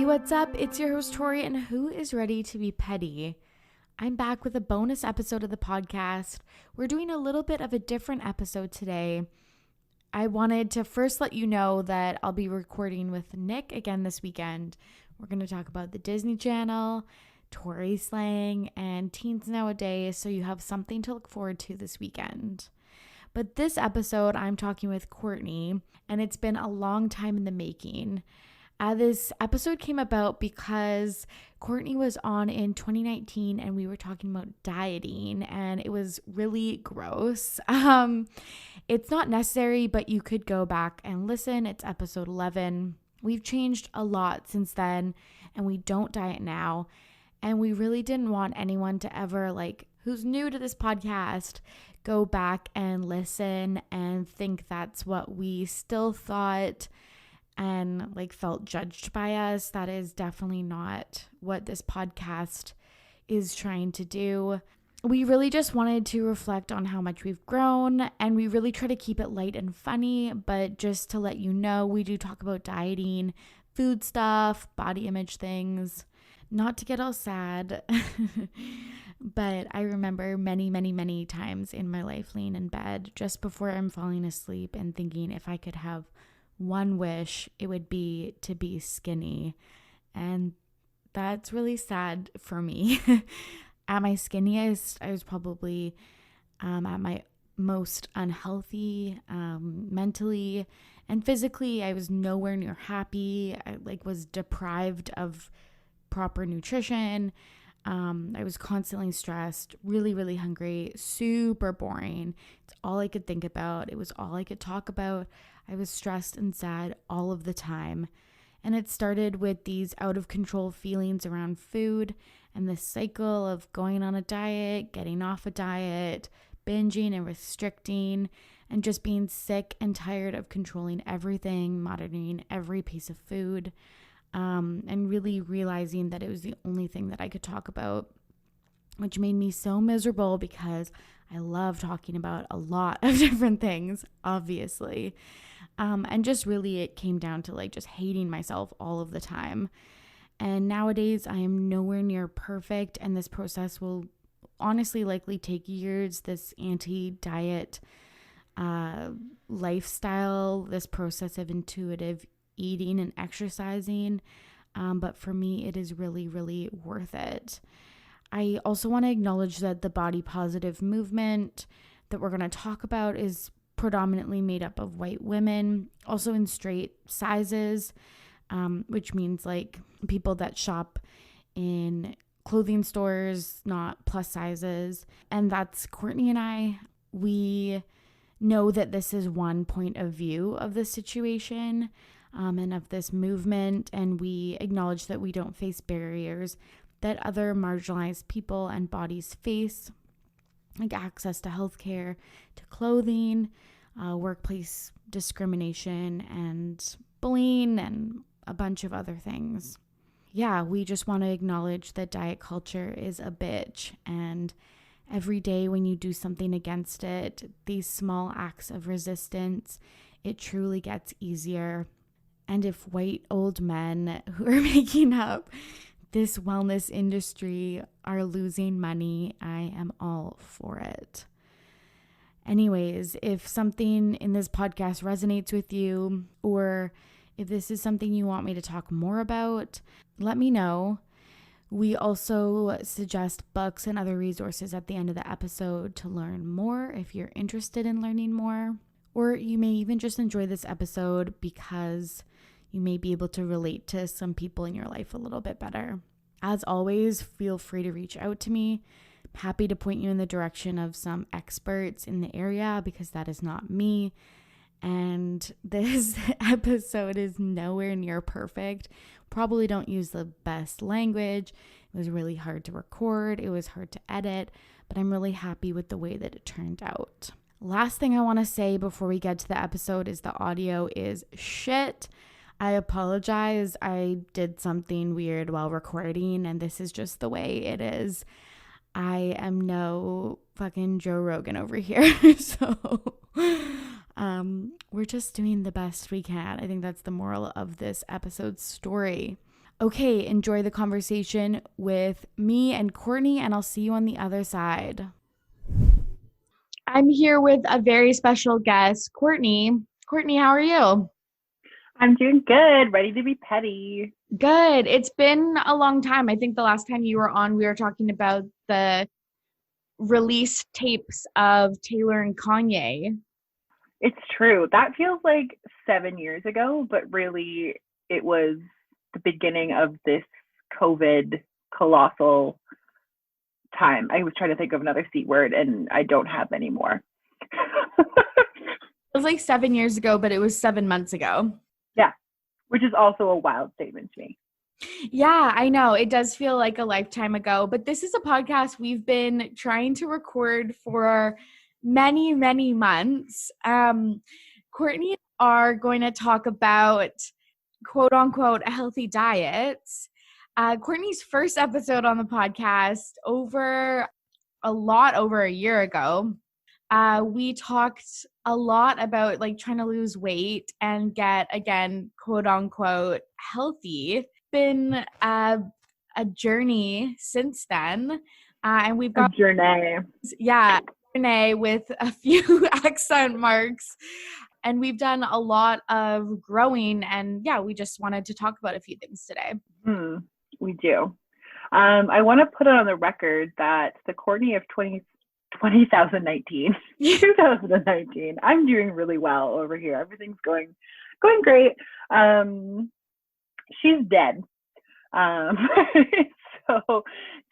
Hey, what's up? It's your host, Torry, and who is ready to be petty? I'm back with a bonus episode of the podcast. We're doing a little bit of a different episode today. I wanted to first let you know that I'll be recording with Nick again this weekend. We're going to talk about the Disney Channel, Tory slang, and teens nowadays, so you have something to look forward to this weekend. But this episode, I'm talking with Courtney, and it's been a long time in the making. This episode came about because Courtney was on in 2019 and we were talking about dieting, and it was really gross. It's not necessary, but you could go back and listen. It's episode 11. We've changed a lot since then, and we don't diet now. And we really didn't want anyone to ever, who's new to this podcast, go back and listen and think that's what we still thought and felt judged by us. That is definitely not what this podcast is trying to do. We really just wanted to reflect on how much we've grown, and we really try to keep it light and funny, but just to let you know, we do talk about dieting, food stuff, body image things. Not to get all sad, but I remember many, many, many times in my life laying in bed just before I'm falling asleep and thinking if I could have one wish, it would be to be skinny. And that's really sad for me. At my skinniest, I was probably at my most unhealthy, mentally and physically. I was nowhere near happy. I was deprived of proper nutrition. I was constantly stressed, really, really hungry, super boring. It's all I could think about. It was all I could talk about. I was stressed and sad all of the time. And it started with these out of control feelings around food and this cycle of going on a diet, getting off a diet, binging and restricting, and just being sick and tired of controlling everything, monitoring every piece of food, and really realizing that it was the only thing that I could talk about, which made me so miserable because I love talking about a lot of different things, obviously. And just really it came down to just hating myself all of the time. And nowadays I am nowhere near perfect, and this process will honestly likely take years. This anti-diet lifestyle, this process of intuitive eating and exercising. But for me, it is really, really worth it. I also want to acknowledge that the body positive movement that we're going to talk about is predominantly made up of white women, also in straight sizes, which means people that shop in clothing stores, not plus sizes. And that's Courtney and I. We know that this is one point of view of the situation and of this movement, and we acknowledge that we don't face barriers that other marginalized people and bodies face, like access to healthcare, to clothing, workplace discrimination, and bullying, and a bunch of other things. Yeah, we just want to acknowledge that diet culture is a bitch, and every day when you do something against it, these small acts of resistance, it truly gets easier. And if white old men who are making up this wellness industry are losing money, I am all for it. Anyways, if something in this podcast resonates with you, or if this is something you want me to talk more about, let me know. We also suggest books and other resources at the end of the episode to learn more if you're interested in learning more. Or you may even just enjoy this episode because you may be able to relate to some people in your life a little bit better. As always, feel free to reach out to me. I'm happy to point you in the direction of some experts in the area because that is not me. And this episode is nowhere near perfect. Probably don't use the best language. It was really hard to record. It was hard to edit, but I'm really happy with the way that it turned out. Last thing I want to say before we get to the episode is the audio is shit. I apologize. I did something weird while recording, and this is just the way it is. I am no fucking Joe Rogan over here. So we're just doing the best we can. I think that's the moral of this episode's story. Okay, enjoy the conversation with me and Courtney, and I'll see you on the other side. I'm here with a very special guest, Courtney. Courtney, how are you? I'm doing good, ready to be petty. Good. It's been a long time. I think the last time you were on, we were talking about the release tapes of Taylor and Kanye. It's true. That feels like 7 years ago, but really it was the beginning of this COVID colossal time. I was trying to think of another C word and I don't have anymore. It was like 7 years ago, but it was 7 months ago. Yeah, which is also a wild statement to me. Yeah, I know. It does feel like a lifetime ago, but this is a podcast we've been trying to record for many, many months. Courtney are going to talk about quote unquote a healthy diet. Courtney's first episode on the podcast over a year ago. We talked a lot about like trying to lose weight and get, again, quote unquote healthy. Been a journey since then, and we've got a journey with a few accent marks, and we've done a lot of growing, and we just wanted to talk about a few things today. We do. I want to put it on the record that the Courtney of 2019, I'm doing really well over here. Everything's going great. She's dead. So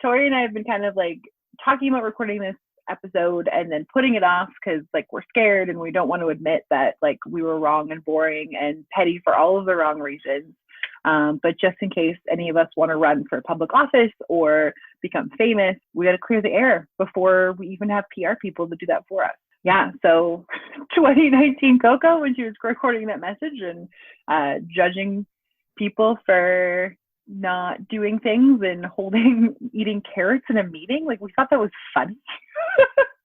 Torry and I have been kind of like talking about recording this episode and then putting it off because like we're scared and we don't want to admit that like we were wrong and boring and petty for all of the wrong reasons. But just in case any of us want to run for public office or become famous, we got to clear the air before we even have PR people to do that for us. Yeah, so 2019 Coco, when she was recording that message and judging people for not doing things and eating carrots in a meeting, like we thought that was funny.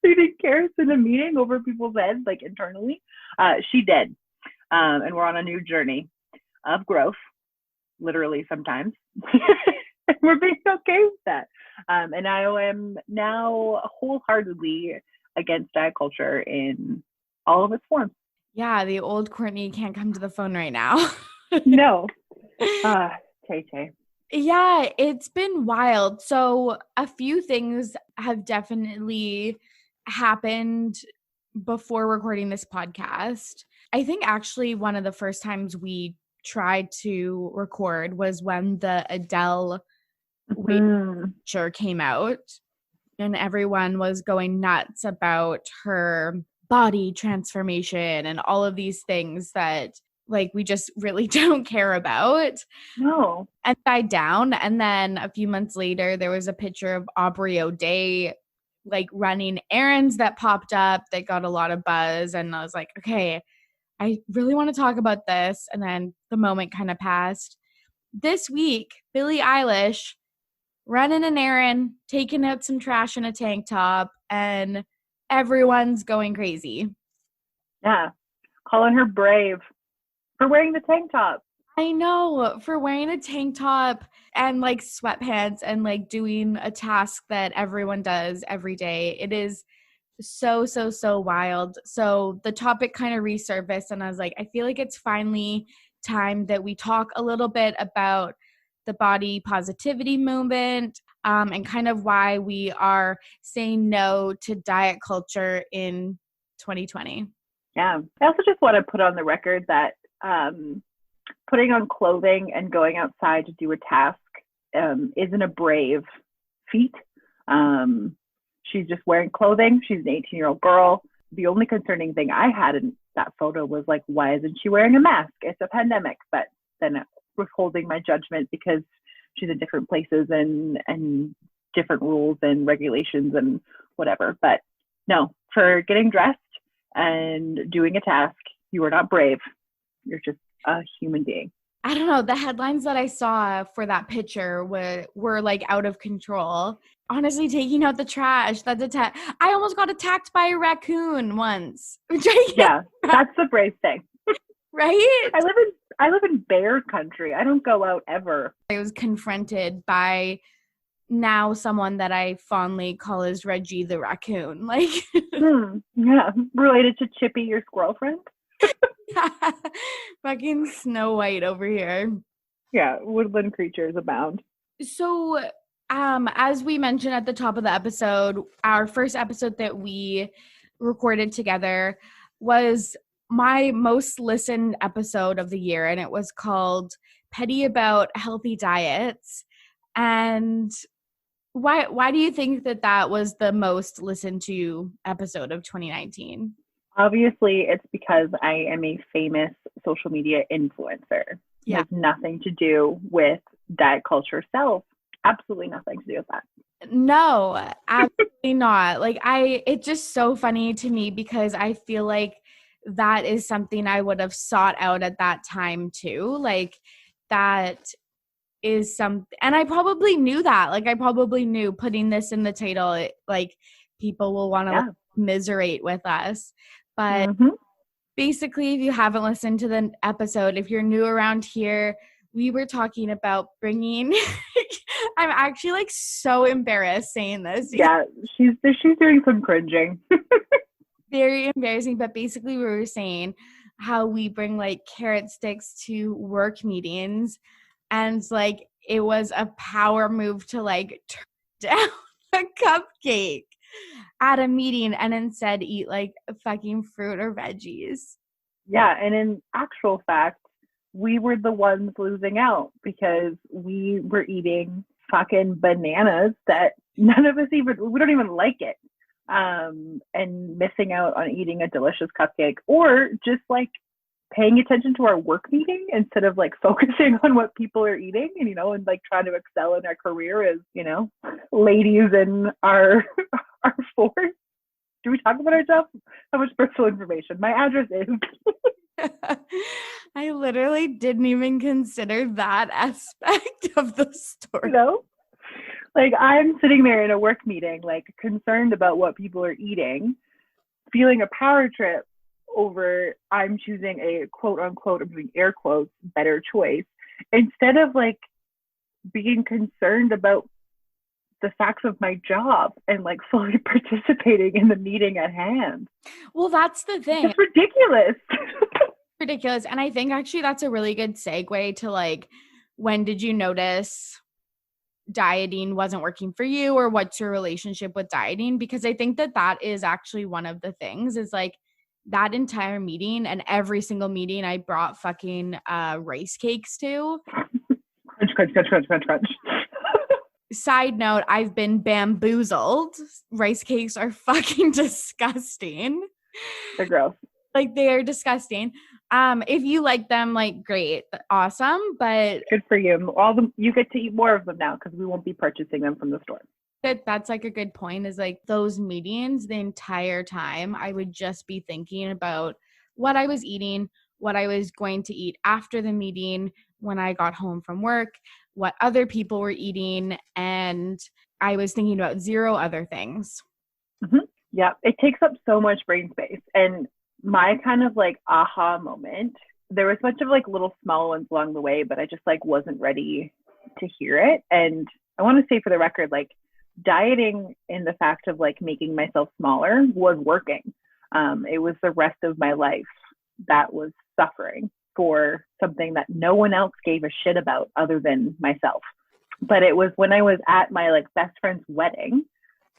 Eating carrots in a meeting over people's heads, like internally. She did. And we're on a new journey of growth, literally sometimes. And we're being okay with that. And I am now wholeheartedly against diet culture in all of its forms. Yeah, the old Courtney can't come to the phone right now. No. Tay. Yeah, it's been wild. So a few things have definitely happened before recording this podcast. I think actually one of the first times we tried to record was when the Adele weight picture came out and everyone was going nuts about her body transformation and all of these things that like we just really don't care about. No. And died down. And then a few months later, there was a picture of Aubrey O'Day like running errands that popped up that got a lot of buzz. And I was like, okay, I really want to talk about this. And then the moment kind of passed. This week, Billie Eilish running an errand, taking out some trash in a tank top, and everyone's going crazy. Yeah. Calling her brave for wearing the tank top. I know, for wearing a tank top and like sweatpants and like doing a task that everyone does every day. It is so wild. So the topic kind of resurfaced and I was like, I feel like it's finally time that we talk a little bit about the body positivity movement and kind of why we are saying no to diet culture in 2020. Yeah. I also just want to put on the record that putting on clothing and going outside to do a task isn't a brave feat. She's just wearing clothing. She's an 18-year-old girl. The only concerning thing I had in that photo was like, why isn't she wearing a mask? It's a pandemic. But then withholding my judgment because she's in different places and different rules and regulations and whatever. But no, for getting dressed and doing a task, you are not brave. You're just a human being. I don't know. The headlines that I saw for that picture were like out of control. Honestly, taking out the trash. That's I almost got attacked by a raccoon once. Yeah, that's the brave thing. Right? I live in bear country. I don't go out ever. I was confronted by now someone that I fondly call as Reggie the raccoon. Like, Yeah, related to Chippy, your squirrel friend. fucking Snow White over here. Yeah, woodland creatures abound. So, as we mentioned at the top of the episode, our first episode that we recorded together was my most listened episode of the year, and it was called Petty About Healthy Diets. And why do you think that was the most listened to episode of 2019? Obviously, it's because I am a famous social media influencer. Yeah. It has nothing to do with diet culture self. Absolutely nothing to do with that. No, absolutely not. Like, it's just so funny to me because I feel like that is something I would have sought out at that time too. Like, that is something, and I probably knew that. Like, I probably knew putting this in the title, like, people will want to like, commiserate with us. But basically, if you haven't listened to the episode, if you're new around here, we were talking about bringing I'm actually like so embarrassed saying this. Yeah, she's doing some cringing. Very embarrassing, but basically we were saying how we bring like carrot sticks to work meetings, and like it was a power move to like turn down a cupcake at a meeting and instead eat like fucking fruit or veggies. Yeah, and in actual fact, we were the ones losing out because we were eating fucking bananas that none of us we don't even like it. And missing out on eating a delicious cupcake, or just like paying attention to our work meeting instead of like focusing on what people are eating, and and like trying to excel in our career as ladies in our force. Do we talk about ourselves? How much personal information? My address is. I literally didn't even consider that aspect of the story. Like, I'm sitting there in a work meeting, like concerned about what people are eating, feeling a power trip over I'm choosing a quote unquote, I'm doing air quotes, better choice, instead of like being concerned about the facts of my job and like fully participating in the meeting at hand. Well, that's the thing. It's ridiculous. Ridiculous. And I think actually that's a really good segue to like, when did you notice dieting wasn't working for you, or what's your relationship with dieting? Because I think that is actually one of the things is like that entire meeting, and every single meeting I brought fucking rice cakes to. Crunch. Side note, I've been bamboozled. Rice cakes are fucking disgusting. They're gross. Like, they are disgusting. If you like them, like, great, awesome, but good for you. You get to eat more of them now because we won't be purchasing them from the store. That's like a good point, is like those meetings, the entire time I would just be thinking about what I was eating, what I was going to eat after the meeting when I got home from work, what other people were eating, and I was thinking about zero other things. Yeah, it takes up so much brain space. And my kind of like aha moment, there was a bunch of like little small ones along the way, but I just like wasn't ready to hear it. And I want to say for the record, like dieting in the fact of like making myself smaller was working. It was the rest of my life that was suffering for something that no one else gave a shit about other than myself. But it was when I was at my like best friend's wedding,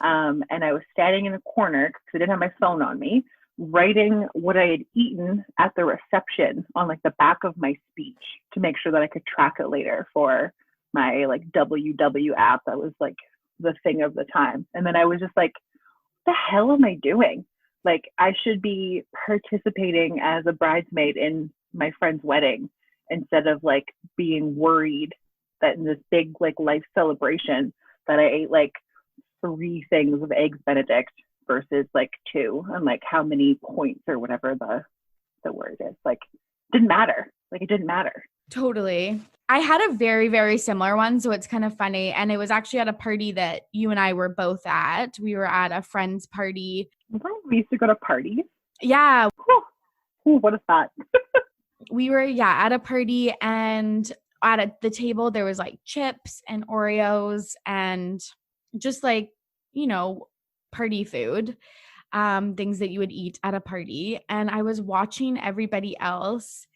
and I was standing in a corner because I didn't have my phone on me, writing what I had eaten at the reception on like the back of my speech to make sure that I could track it later for my like WW app. That was like the thing of the time. And then I was just like, what the hell am I doing? Like, I should be participating as a bridesmaid in my friend's wedding instead of like being worried that in this big like life celebration that I ate like 3 things of eggs Benedict versus like 2, and like how many points or whatever the word is. Like, didn't matter. Like, it didn't matter. Totally. I had a very, very similar one, so it's kind of funny. And it was actually at a party that you and I were both at. We were at a friend's party. We used to go to parties. Yeah. Ooh, what a thought. we were, at a party, and the table there was like chips and Oreos and just like, party food, things that you would eat at a party. And I was watching everybody else.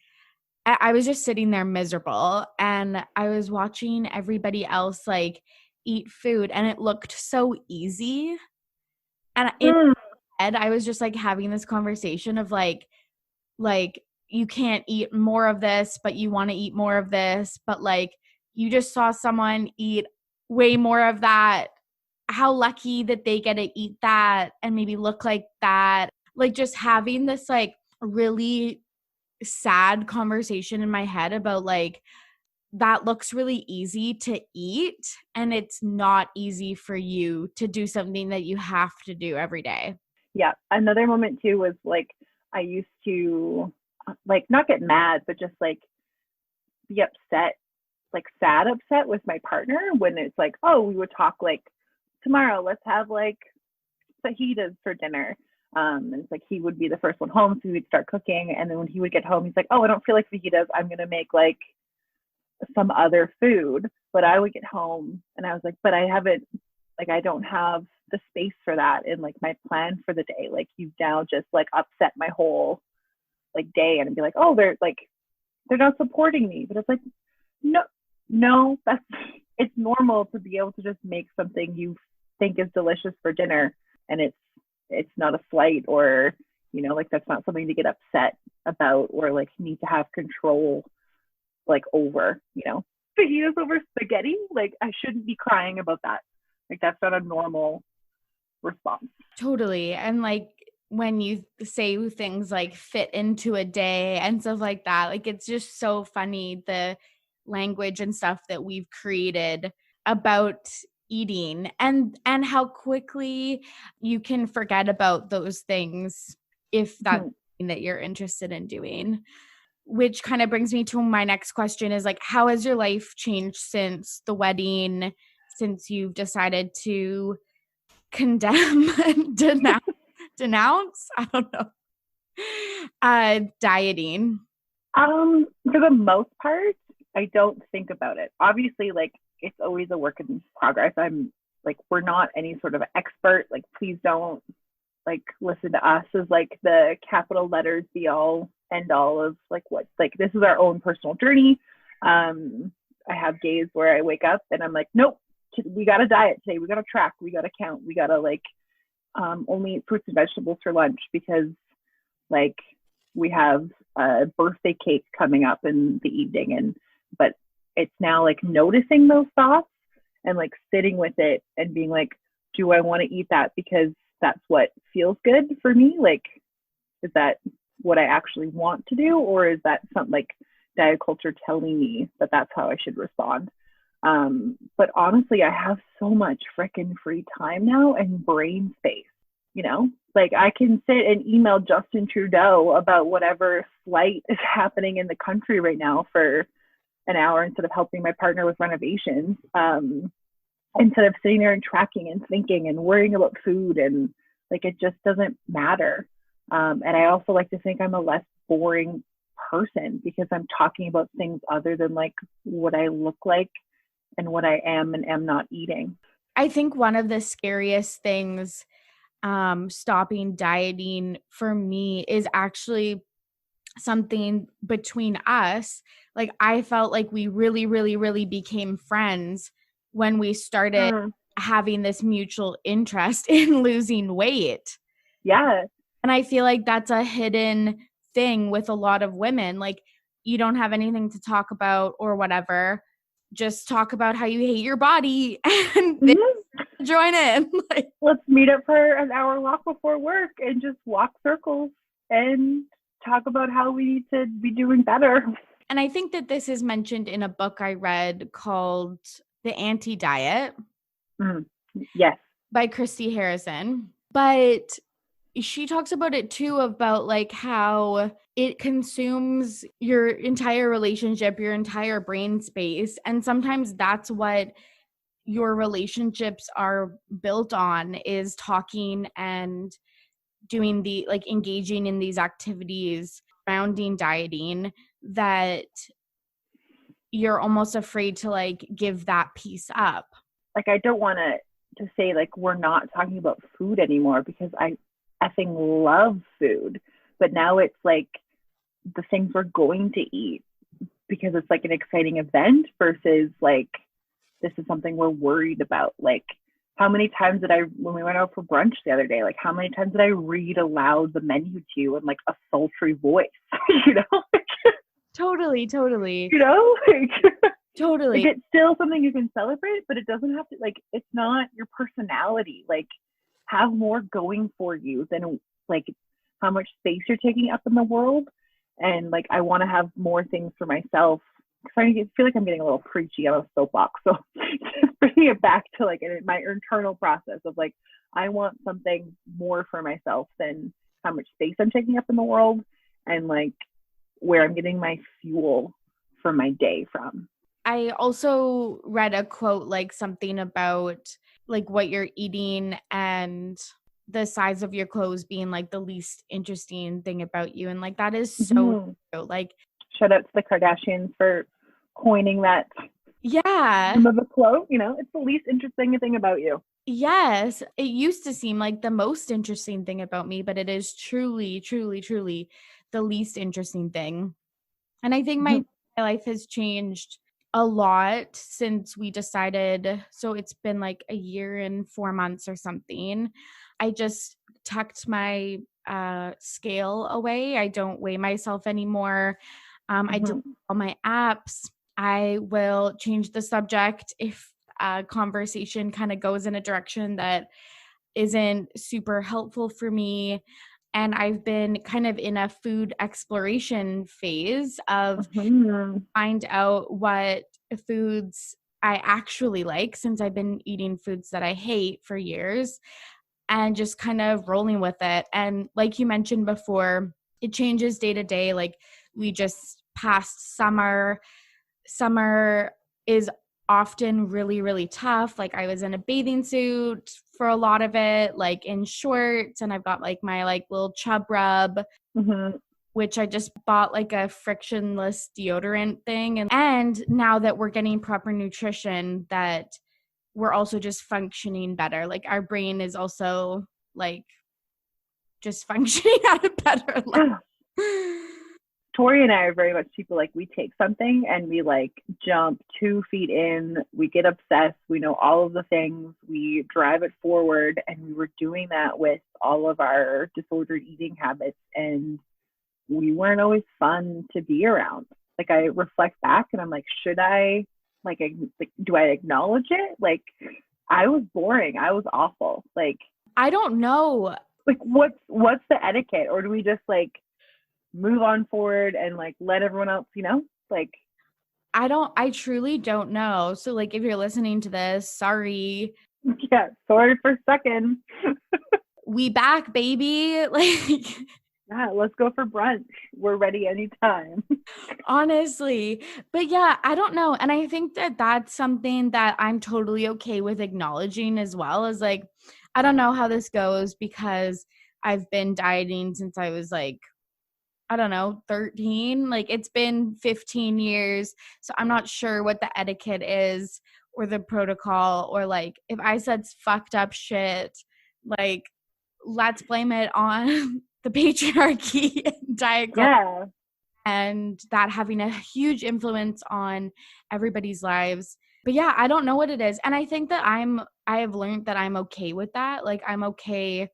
I was just sitting there miserable, and I was watching everybody else like eat food, and it looked so easy. And in Mm. my head, I was just like having this conversation of like you can't eat more of this, but you want to eat more of this, but like you just saw someone eat way more of that. How lucky that they get to eat that and maybe look like that. Like just having this like really sad conversation in my head about like that looks really easy to eat, and it's not easy for you to do something that you have to do every day. Yeah. Another moment too was like I used to like not get mad, but just like be upset, like sad upset with my partner when it's like, oh, we would talk like tomorrow, let's have like fajitas for dinner. And it's like he would be the first one home, so we'd start cooking. And then when he would get home, he's like, oh, I don't feel like fajitas. I'm gonna make like some other food. But I would get home and I was like, but I haven't, like, I don't have the space for that in like my plan for the day. Like, you've now just like upset my whole like day. And I'd be like, oh, they're not supporting me. But it's like, no, no, that's it's normal to be able to just make something you think is delicious for dinner, and it's not a slight, or like that's not something to get upset about or like need to have control like over, fajitas over spaghetti. Like I shouldn't be crying about that. Like that's not a normal response. Totally. And like when you say things like fit into a day and stuff like that, like it's just so funny the language and stuff that we've created about eating, and how quickly you can forget about those things if that's something that you're interested in doing. Which kind of brings me to my next question is like, how has your life changed since the wedding, since you've decided to condemn and denounce, I don't know, dieting? For the most part, I don't think about it. Obviously, like it's always a work in progress. I'm like, we're not any sort of expert. Like, please don't like listen to us as like the capital letters be all end all of like what, like this is our own personal journey. I have days where I wake up and I'm like, nope, we got to diet today. We got to track. We got to count. We got to like only eat fruits and vegetables for lunch because like we have a birthday cake coming up in the evening. And but it's now like noticing those thoughts and like sitting with it and being like, do I want to eat that because that's what feels good for me? Like, is that what I actually want to do, or is that something like diet culture telling me that that's how I should respond? But honestly, I have so much freaking free time now and brain space, like I can sit and email Justin Trudeau about whatever slight is happening in the country right now for an hour instead of helping my partner with renovations. Instead of sitting there and tracking and thinking and worrying about food, and like it just doesn't matter. And I also like to think I'm a less boring person because I'm talking about things other than like what I look like and what I am and am not eating. I think one of the scariest things stopping dieting for me is actually something between us. Like I felt like we really, really, really became friends when we started having this mutual interest in losing weight. Yeah. And I feel like that's a hidden thing with a lot of women. Like you don't have anything to talk about or whatever. Just talk about how you hate your body and join in. Like, let's meet up for an hour walk before work and just walk circles and talk about how we need to be doing better. And I think that this is mentioned in a book I read called The Anti-Diet. Yes. By Christy Harrison. But she talks about it too, about like how it consumes your entire relationship, your entire brain space. And sometimes that's what your relationships are built on, is talking and doing the like engaging in these activities surrounding dieting that you're almost afraid to like give that piece up. Like, I don't want to say like we're not talking about food anymore, because I effing love food, but now it's like the things we're going to eat because it's like an exciting event versus like this is something we're worried about. Like, how many times did I, when we went out for brunch the other day, like how many times did I read aloud the menu to you in like a sultry voice? You know? Totally. You know? Like, Totally. like, it's still something you can celebrate, but it doesn't have to, like, it's not your personality. Like, have more going for you than like how much space you're taking up in the world. And like, I want to have more things for myself. I feel like I'm getting a little preachy on a soapbox. So just bringing it back to like my internal process of like, I want something more for myself than how much space I'm taking up in the world, and like where I'm getting my fuel for my day from. I also read a quote, like something about like what you're eating and the size of your clothes being like the least interesting thing about you. And like, that is so true. Like, shout out to the Kardashians for coining that. Yeah. Of a quote, you know, it's the least interesting thing about you. Yes. It used to seem like the most interesting thing about me, but it is truly, truly, truly the least interesting thing. And I think my life has changed a lot since we decided. So it's been like a year and 4 months or something. I just tucked my scale away. I don't weigh myself anymore. I delete all my apps. I will change the subject if a conversation kind of goes in a direction that isn't super helpful for me. And I've been kind of in a food exploration phase of find out what foods I actually like, since I've been eating foods that I hate for years, and just kind of rolling with it. And like you mentioned before, it changes day to day. Like, we just passed summer. Summer is often really, really tough. Like, I was in a bathing suit for a lot of it, like in shorts, and I've got like my like little chub rub, which I just bought like a frictionless deodorant thing. And now that we're getting proper nutrition, that we're also just functioning better. Like, our brain is also like just functioning at a better level. Torry and I are very much people, like, we take something and we like jump 2 feet in, we get obsessed, we know all of the things, we drive it forward. And we were doing that with all of our disordered eating habits, and we weren't always fun to be around. Like, I reflect back and I'm like, should I like do I acknowledge it? Like, I was boring, I was awful. Like, I don't know. Like, what's the etiquette? Or do we just like move on forward and like let everyone else, you know, like, I truly don't know. So like, if you're listening to this, sorry. Yeah, sorry for sucking. We back, baby. Like, yeah, let's go for brunch. We're ready anytime. Honestly. But yeah, I don't know. And I think that that's something that I'm totally okay with acknowledging as well, as like, I don't know how this goes, because I've been dieting since I was like, I don't know, 13. Like, it's been 15 years. So I'm not sure what the etiquette is or the protocol, or like, if I said fucked up shit, like, let's blame it on the patriarchy and diet culture. Yeah. And that having a huge influence on everybody's lives. But yeah, I don't know what it is. And I think that I have learned that I'm okay with that. Like, I'm okay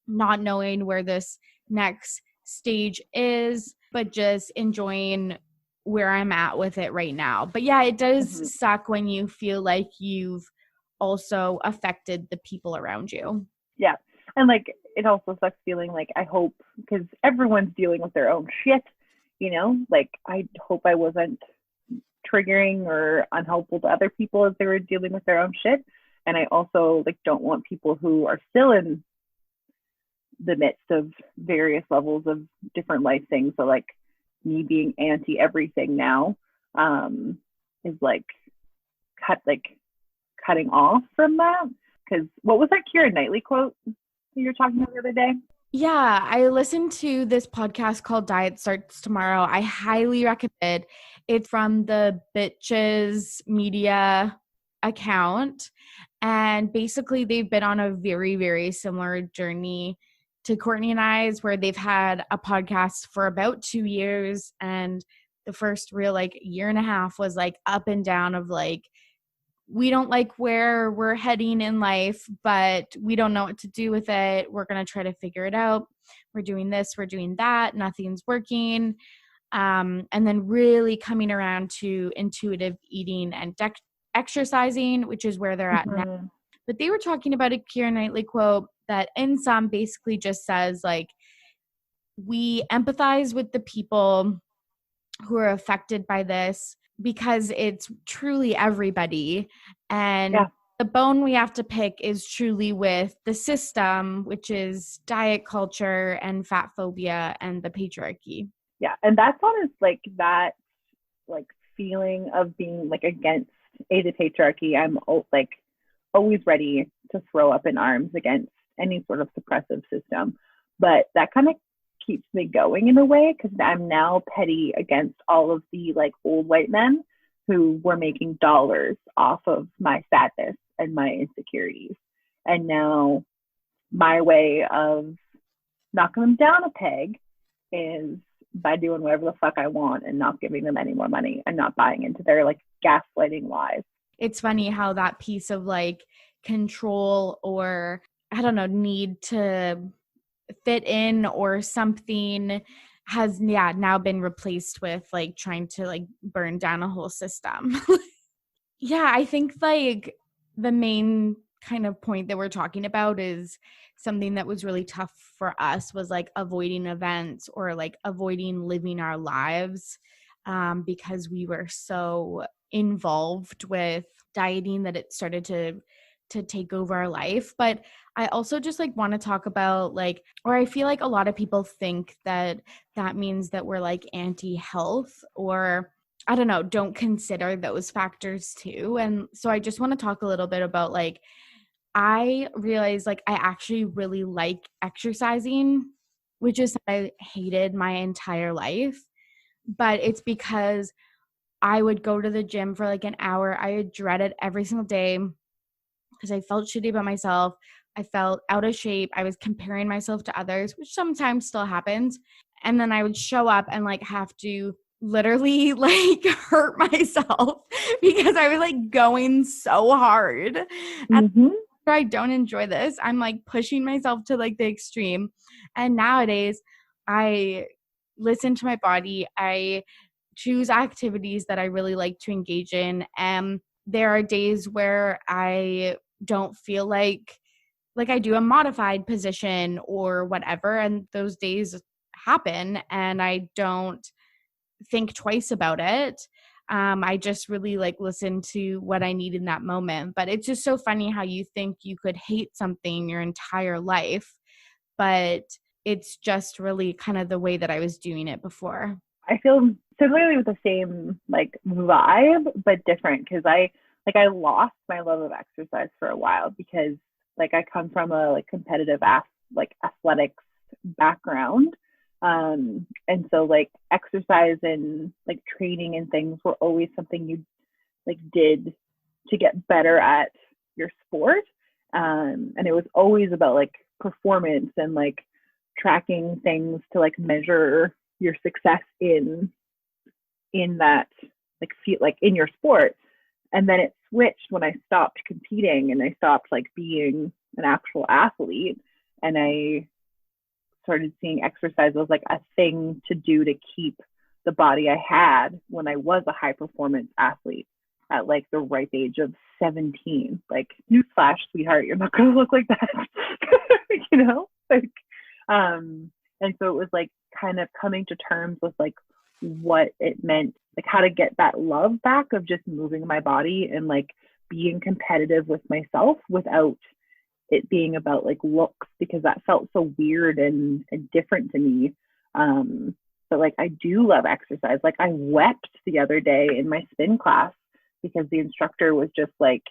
not knowing where this next stage is, but just enjoying where I'm at with it right now. But yeah, it does suck when you feel like you've also affected the people around you. Yeah. And like, it also sucks feeling like, I hope, because everyone's dealing with their own shit, you know, like, I hope I wasn't triggering or unhelpful to other people as they were dealing with their own shit. And I also like don't want people who are still in the midst of various levels of different life things. So like, me being anti everything now is like cutting off from that. Because what was that Keira Knightley quote that you were talking about the other day? Yeah, I listened to this podcast called Diet Starts Tomorrow. I highly recommend it. It's from the Bitches Media account. And basically, they've been on a very, very similar journey to Courtney and I's, where they've had a podcast for about 2 years. And the first real like year and a half was like up and down of like, we don't like where we're heading in life, but we don't know what to do with it. We're going to try to figure it out. We're doing this, we're doing that. Nothing's working. And then really coming around to intuitive eating and exercising, which is where they're at now. Mm-hmm. But they were talking about a Keira Knightley quote that in sum basically just says, like, we empathize with the people who are affected by this because it's truly everybody. And Yeah. the bone we have to pick is truly with the system, which is diet culture and fat phobia and the patriarchy. Yeah. And that's honest, like that, like feeling of being like against the patriarchy. I'm like always ready to throw up in arms against any sort of suppressive system. But that kind of keeps me going in a way because I'm now petty against all of the like old white men who were making dollars off of my sadness and my insecurities. And now my way of knocking them down a peg is by doing whatever the fuck I want and not giving them any more money and not buying into their like gaslighting lies. It's funny how that piece of like control or I don't know, need to fit in or something has now been replaced with like trying to like burn down a whole system. Yeah, I think like the main kind of point that we're talking about is something that was really tough for us was like avoiding events or like avoiding living our lives because we were so involved with dieting that it started to take over our life. But I also just like want to talk about like, or I feel like a lot of people think that that means that we're like anti-health or I don't know, don't consider those factors too. And so I just want to talk a little bit about like, I realized like I actually really like exercising, which is I hated my entire life. But it's because I would go to the gym for like an hour. I would dread it every single day because I felt shitty about myself. I felt out of shape. I was comparing myself to others, which sometimes still happens. And then I would show up and like have to literally like hurt myself because I was like going so hard. And Mm-hmm. I don't enjoy this. I'm like pushing myself to like the extreme. And nowadays I listen to my body. I choose activities that I really like to engage in. And there are days where I don't feel like I do a modified position or whatever. And those days happen and I don't think twice about it. I just really like listen to what I need in that moment. But it's just so funny how you think you could hate something your entire life, but it's just really kind of the way that I was doing it before. I feel similarly with the same like vibe, but different because I lost my love of exercise for a while because like I come from a like competitive like athletics background. And so like exercise and like training and things were always something you like did to get better at your sport. And it was always about like performance and like tracking things to like measure your success in that like feel like in your sport. And then it switched when I stopped competing and I stopped like being an actual athlete and I started seeing exercise as like a thing to do to keep the body I had when I was a high performance athlete at like the ripe age of 17. Like newsflash, sweetheart, you're not gonna look like that. You know? Like and so it was like kind of coming to terms with like what it meant, like how to get that love back of just moving my body and like being competitive with myself without it being about like looks because that felt so weird and different to me. But like I do love exercise. Like I wept the other day in my spin class because the instructor was just like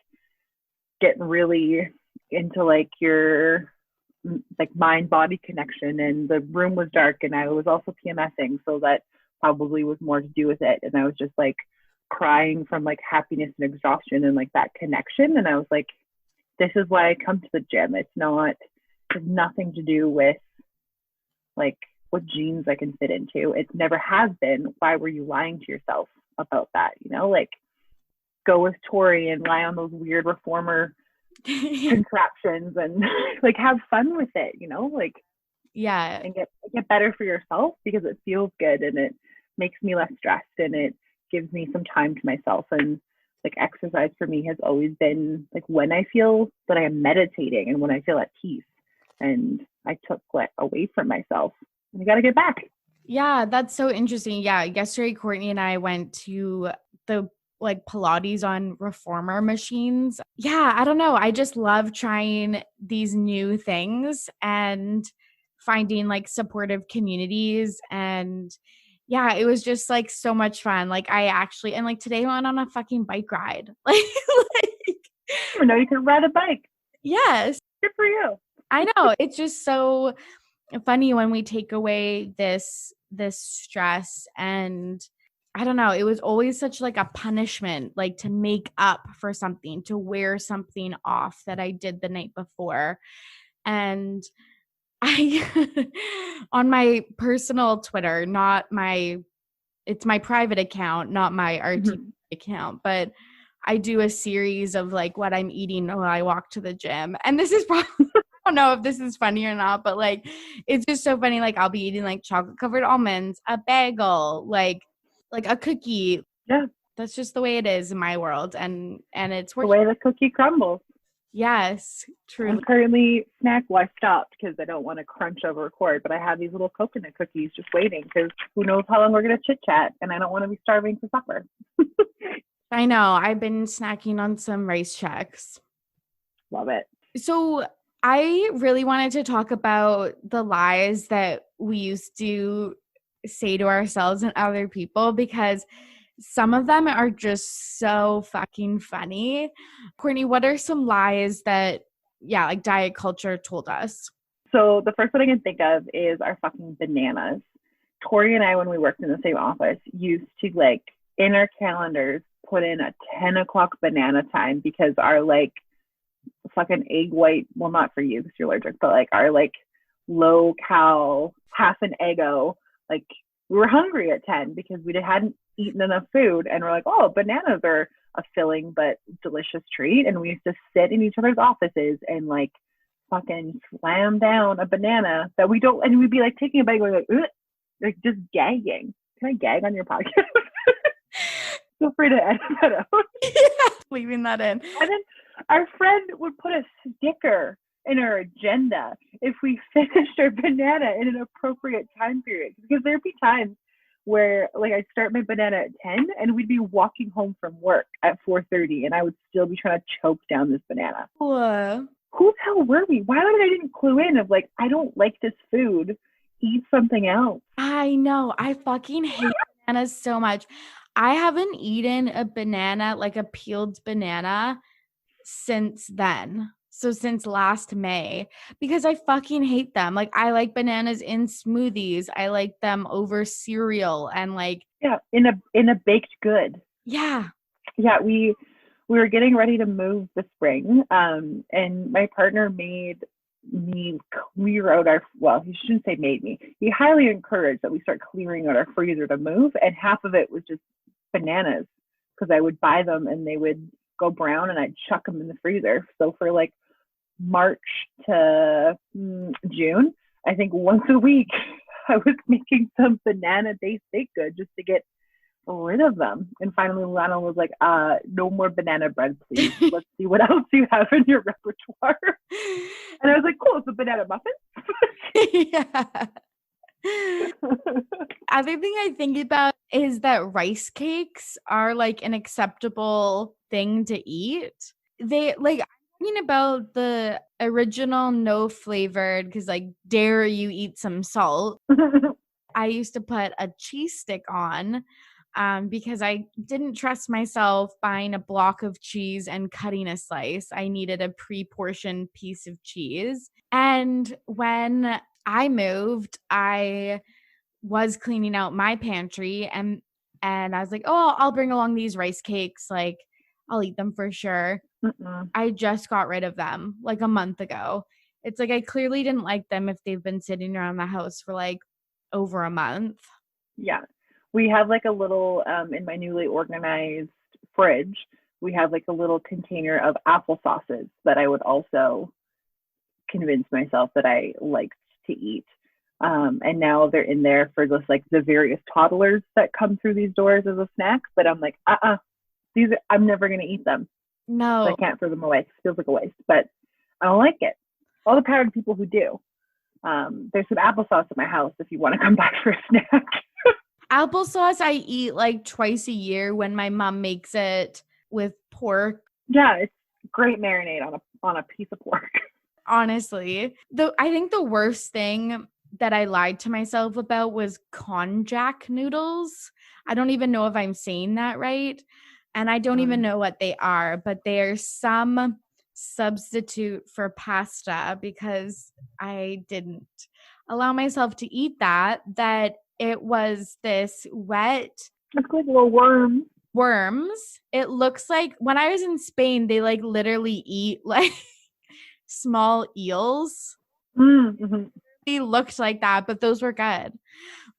getting really into like your like mind body connection, and the room was dark, and I was also PMSing, so that probably was more to do with it. And I was just like crying from like happiness and exhaustion and like that connection. And I was like, this is why I come to the gym. It's nothing to do with like what jeans I can fit into. It never has been. Why were you lying to yourself about that? Like go with Torry and lie on those weird reformer contraptions and like have fun with it, like yeah, and get better for yourself, because it feels good and it makes me less stressed and it gives me some time to myself. And like exercise for me has always been like when I feel that I am meditating and when I feel at peace, and I took what away from myself, and I got to get back. Yeah, that's so interesting. Yeah, yesterday Courtney and I went to the like Pilates on reformer machines. Yeah, I don't know. I just love trying these new things and finding like supportive communities. And yeah, it was just like so much fun. Like I actually, and like today I went on a fucking bike ride. Like I know you can ride a bike. Yes. Good for you. I know. It's just so funny when we take away this stress. And I don't know, it was always such like a punishment, like to make up for something, to wear something off that I did the night before. And I on my personal Twitter, it's my private account, not my RT account, but I do a series of like what I'm eating when I walk to the gym. And this is probably I don't know if this is funny or not, but like it's just so funny. Like I'll be eating like chocolate covered almonds, a bagel, like a cookie. Yeah. That's just the way it is in my world. And it's the way the cookie crumbles. Yes, truly. I'm currently I stopped because I don't want to crunch over record, but I have these little coconut cookies just waiting because who knows how long we're going to chit chat, and I don't want to be starving for supper. I know. I've been snacking on some rice Chex. Love it. So I really wanted to talk about the lies that we used to say to ourselves and other people, because some of them are just so fucking funny. Courtney, what are some lies that, like diet culture told us? So the first one I can think of is our fucking bananas. Torry and I, when we worked in the same office, used to like in our calendars put in a 10 o'clock banana time because our like fucking egg white, well, not for you because you're allergic, but like our like low cal half an eggo, like we were hungry at 10 because we hadn't eaten enough food, and we're like, oh, bananas are a filling but delicious treat. And we used to sit in each other's offices and like fucking slam down a banana that we don't, and we'd be like taking a bite going like just gagging. Can I gag on your podcast? Feel free to edit that out. Yeah, leaving that in. And then our friend would put a sticker in our agenda if we finished our banana in an appropriate time period, because there'd be times where like I'd start my banana at 10 and we'd be walking home from work at 4:30 and I would still be trying to choke down this banana. Who the hell were we? Why did I didn't clue in of like, I don't like this food, eat something else? I know. I fucking hate bananas so much. I haven't eaten a banana, like a peeled banana, since then. So since last May, because I fucking hate them. Like I like bananas in smoothies. I like them over cereal and like in a baked good. Yeah. Yeah, we were getting ready to move this spring, and my partner made me clear out he shouldn't say made me. He highly encouraged that we start clearing out our freezer to move, and half of it was just bananas because I would buy them and they would go brown and I'd chuck them in the freezer. So for like March to June, I think once a week I was making some banana-based baked good just to get rid of them. And finally Lana was like, no more banana bread, please. Let's see what else you have in your repertoire. And I was like, cool, it's a banana muffin. Yeah. Other thing I think about is that rice cakes are like an acceptable thing to eat. They like, I'm thinking about the original no flavored, because like dare you eat some salt. I used to put a cheese stick on. because I didn't trust myself buying a block of cheese and cutting a slice. I needed a pre-portioned piece of cheese. And when I moved, I was cleaning out my pantry and I was like, "Oh, I'll bring along these rice cakes. Like, I'll eat them for sure." Mm-mm. I just got rid of them like a month ago. It's like I clearly didn't like them if they've been sitting around the house for like over a month. Yeah. We have like a little, in my newly organized fridge, we have like a little container of apple sauces that I would also convince myself that I liked to eat. And now they're in there for just like the various toddlers that come through these doors as a snack. But I'm like, I'm never going to eat them. So I No. can't throw them away. It feels like a waste, but I don't like it. All the power to people who do. There's some applesauce at my house if you want to come back for a snack. Applesauce I eat like twice a year when my mom makes it with pork. Yeah, it's great marinade on a piece of pork. Honestly, I think the worst thing that I lied to myself about was konjac noodles. I don't even know if I'm saying that right. And I don't even know what they are, but they are some substitute for pasta because I didn't allow myself to eat that it was this wet It's like little worms. worms. It looks like when I was in Spain, they like literally eat like small eels. Mm-hmm. They looked like that, but those were good.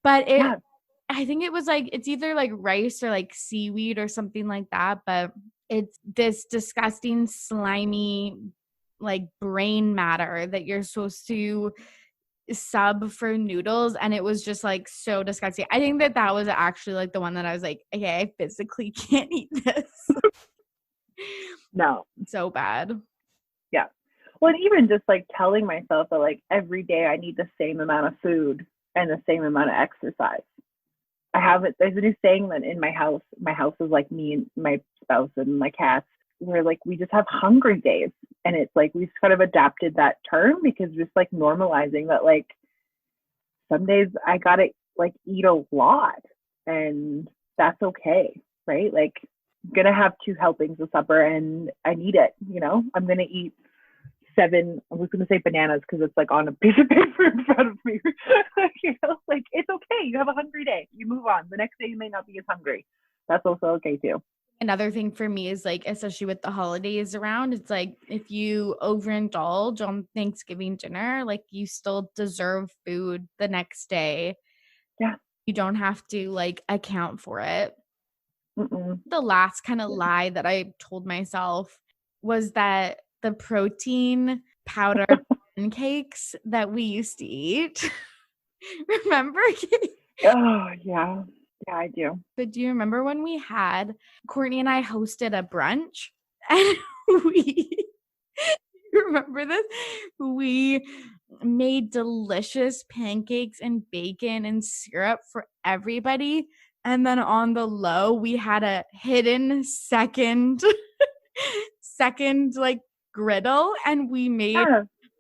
But I think it was like, it's either like rice or like seaweed or something like that. But it's this disgusting, slimy, like brain matter that you're supposed to sub for noodles. And it was just like so disgusting. I think that was actually like the one that I was like, okay, I physically can't eat this. No. So bad. Yeah. Well, and even just like telling myself that like every day I need the same amount of food and the same amount of exercise. There's a new saying that in my house is like me and my spouse and my cats, where like we just have hungry days. And it's like we've kind of adapted that term because just like normalizing that like some days I gotta like eat a lot and that's okay, right? Like I'm gonna have 2 helpings of supper and I need it, I'm gonna eat 7, I was gonna say bananas because it's like on a piece of paper in front of me. Like it's okay. You have a hungry day. You move on. The next day you may not be as hungry. That's also okay too. Another thing for me is like, especially with the holidays around, it's like if you overindulge on Thanksgiving dinner, like you still deserve food the next day. Yeah. You don't have to like account for it. Mm-mm. The last kind of lie that I told myself was that the protein powder pancakes that we used to eat. Remember? Oh yeah. Yeah, I do. But do you remember when Courtney and I hosted a brunch and you remember this? We made delicious pancakes and bacon and syrup for everybody. And then on the low, we had a hidden second like griddle, and we made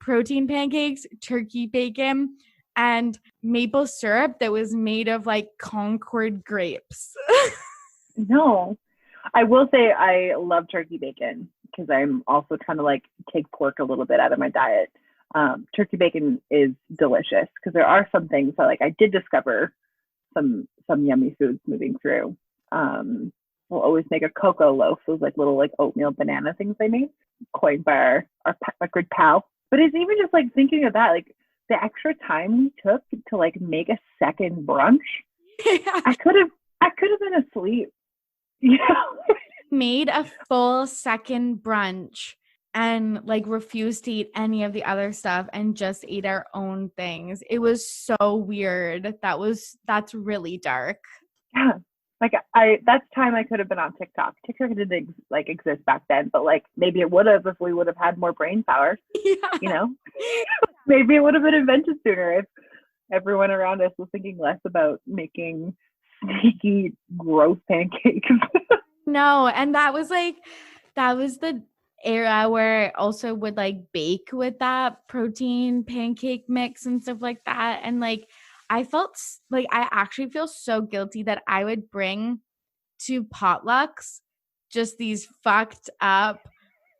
protein pancakes, turkey bacon, and maple syrup that was made of like Concord grapes. No, I will say I love turkey bacon because I'm also trying to like take pork a little bit out of my diet. Turkey bacon is delicious because there are some things that like I did discover some yummy foods moving through. We'll always make a cocoa loaf, those like little like oatmeal banana things they made, coined by our good pal. But it's even just like thinking of that, like the extra time we took to like make a second brunch. Yeah. I could have been asleep. Made a full second brunch and like refused to eat any of the other stuff and just ate our own things. It was so weird. That's really dark. Yeah. Like that's time I could have been on TikTok. TikTok didn't like exist back then, but like maybe it would have if we would have had more brain power. Yeah. Maybe it would have been invented sooner if everyone around us was thinking less about making sneaky, gross pancakes. No, and that was the era where I also would like bake with that protein pancake mix and stuff like that. And like I felt like I actually feel so guilty that I would bring to potlucks, just these fucked up,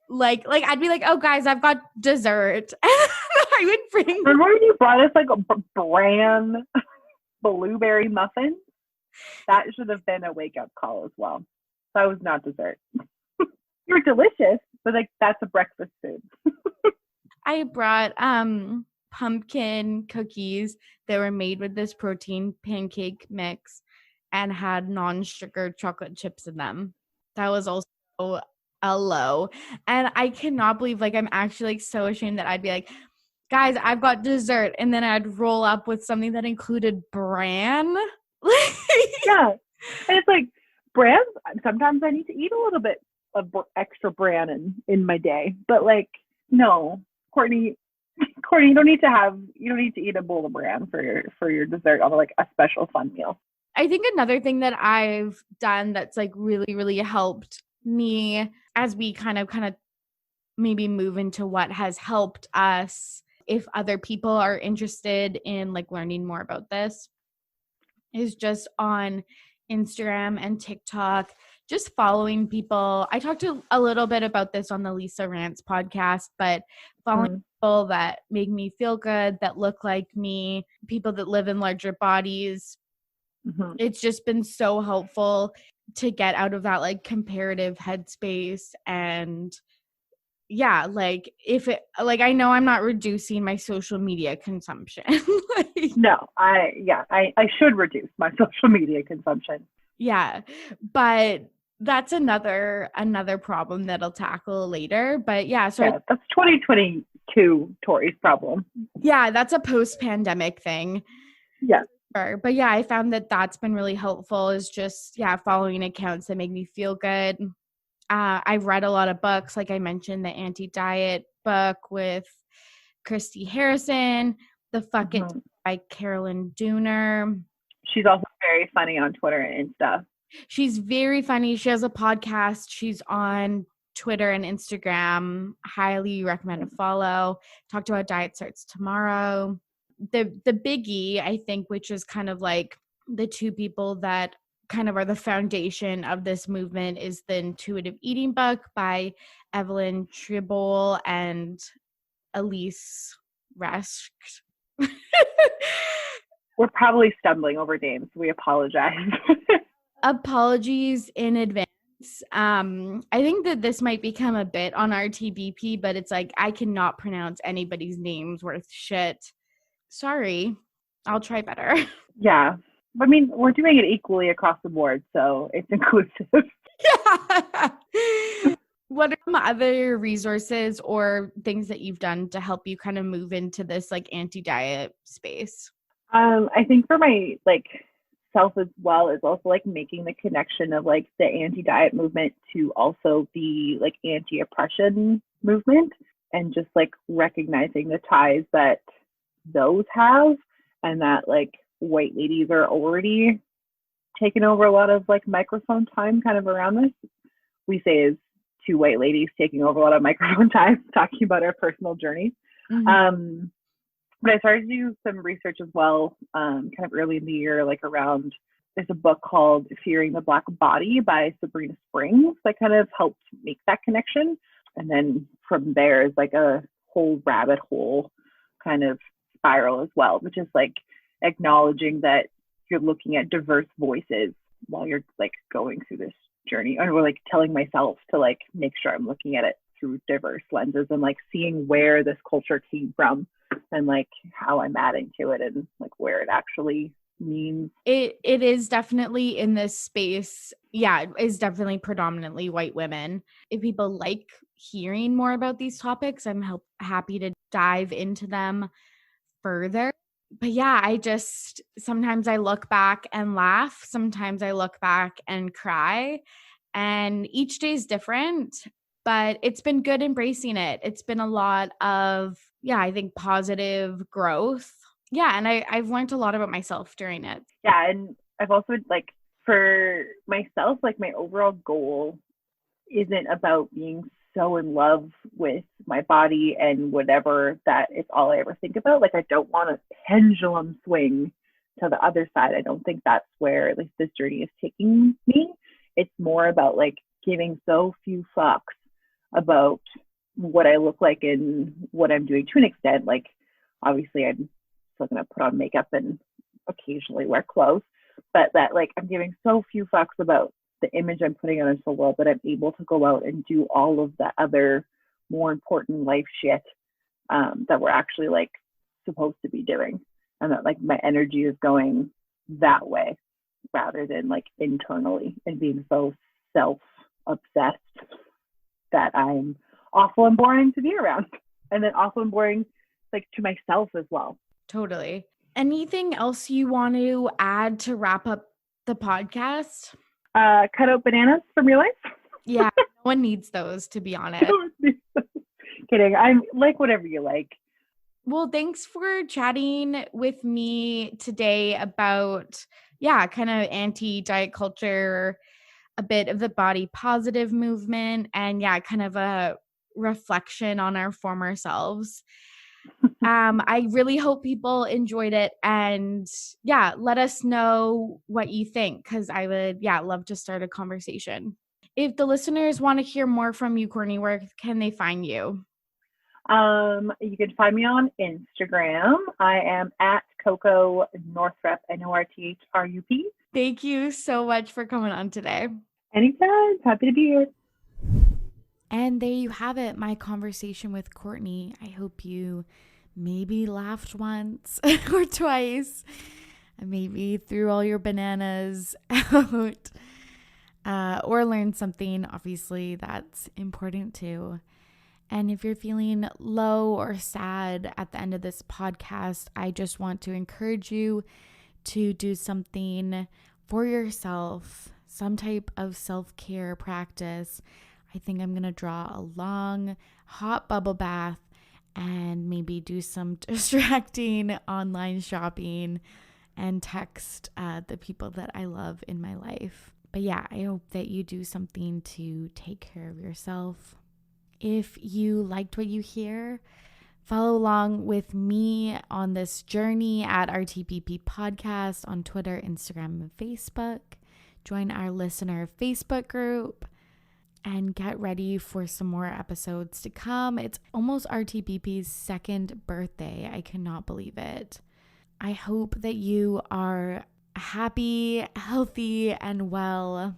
like I'd be like, oh guys, I've got dessert. And I would bring. Remember when you brought us like a bran blueberry muffin? That should have been a wake up call as well. That was not dessert. You're delicious, but like that's a breakfast food. I brought pumpkin cookies that were made with this protein pancake mix and had non-sugar chocolate chips in them. That was also a low. And I cannot believe, like, I'm actually like so ashamed that I'd be like, guys, I've got dessert, and then I'd roll up with something that included bran. Yeah, and it's like bran. Sometimes I need to eat a little bit of extra bran in my day, but like no, Courtney, you don't need to eat a bowl of bran for your dessert on like a special fun meal. I think another thing that I've done that's like really, really helped me as we kind of maybe move into what has helped us, if other people are interested in like learning more about this, is just on Instagram and TikTok, just following people. I talked a little bit about this on the Lisa Rants podcast, but following people that make me feel good, that look like me, people that live in larger bodies. It's just been so helpful to get out of that like comparative headspace. And yeah, like if it, like, I know I'm not reducing my social media consumption. No, I should reduce my social media consumption. Yeah, but that's another problem that I'll tackle later. But yeah, so yeah, that's 2022 Torry's problem. Yeah, that's a post-pandemic thing. Yeah. But yeah, I found that that's been really helpful, is just, following accounts that make me feel good. I've read a lot of books. Like I mentioned, the anti-diet book with Christy Harrison, The Fuck It by Carolyn Dooner. She's also very funny on Twitter and stuff. She's very funny. She has a podcast. She's on Twitter and Instagram. Highly recommend a follow. Talked about Diet Starts Tomorrow. The biggie, I think, which is kind of like the two people that kind of are the foundation of this movement, is the Intuitive Eating book by Evelyn Tribole and Elise Resch. We're probably stumbling over names. We apologize. Apologies in advance. I think that this might become a bit on our TBP, but it's like I cannot pronounce anybody's names worth shit. Sorry. I'll try better. Yeah. I mean, we're doing it equally across the board, so it's inclusive. Yeah. What are some other resources or things that you've done to help you kind of move into this like anti-diet space? I think for my like self as well is also like making the connection of like the anti-diet movement to also the like anti-oppression movement, and just like recognizing the ties that those have, and that like white ladies are already taking over a lot of like microphone time kind of around this. We say is two white ladies taking over a lot of microphone time talking about our personal journeys. But I started to do some research as well, kind of early in the year, like around, there's a book called Fearing the Black Body by Sabrina Springs that kind of helped make that connection. And then from there is like a whole rabbit hole kind of spiral as well, which is like acknowledging that you're looking at diverse voices while you're like going through this journey, or like telling myself to like make sure I'm looking at it through diverse lenses and like seeing where this culture came from and like how I'm adding to it and like where it actually means. It is definitely in this space. Yeah, it is definitely predominantly white women. If people like hearing more about these topics, I'm happy to dive into them further. But yeah, sometimes I look back and laugh. Sometimes I look back and cry. And each day is different, but it's been good embracing it. It's been a lot of, I think positive growth. Yeah. And I've learned a lot about myself during it. Yeah. And I've also like for myself, like my overall goal isn't about being so in love with my body and whatever that it's all I ever think about. Like I don't want a pendulum swing to the other side. I don't think that's where at least this journey is taking me. it's more about like giving so few fucks about what I look like and what I'm doing to an extent. Like, obviously, I'm still going to put on makeup and occasionally wear clothes, but that like I'm giving so few fucks about the image I'm putting out into the world that I'm able to go out and do all of the other more important life shit that we're actually like supposed to be doing, and that like my energy is going that way rather than like internally and being so self obsessed that I'm awful and boring to be around, and then awful and boring like to myself as well. Totally. Anything else you want to add to wrap up the podcast? Cut out bananas from your life. Yeah, no one needs those, to be honest. Kidding. I'm like whatever you like. Well, thanks for chatting with me today about, kind of anti-diet culture, a bit of the body positive movement, and kind of a reflection on our former selves. I really hope people enjoyed it, and let us know what you think, because I would love to start a conversation. If the listeners want to hear more from you, Courtney, where can they find you? You can find me on Instagram. I am at Coco Northrup, Northrup. Thank you so much for coming on today. Anytime. Happy to be here. And there you have it, my conversation with Courtney. I hope you maybe laughed once or twice, and maybe threw all your bananas out, or learned something. Obviously, that's important too. And if you're feeling low or sad at the end of this podcast, I just want to encourage you to do something for yourself, some type of self-care practice. I think I'm going to draw a long, hot bubble bath and maybe do some distracting online shopping and text the people that I love in my life. But I hope that you do something to take care of yourself. If you liked what you hear, follow along with me on this journey at RTPP Podcast on Twitter, Instagram, and Facebook. Join our listener Facebook group and get ready for some more episodes to come. It's almost RTPP's second birthday. I cannot believe it. I hope that you are happy, healthy, and well.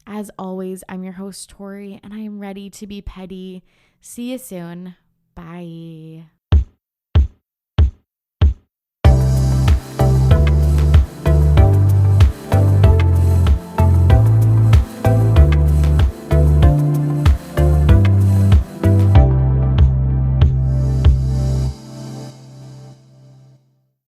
As always, I'm your host, Torry, and I am ready to be petty. See you soon. Bye.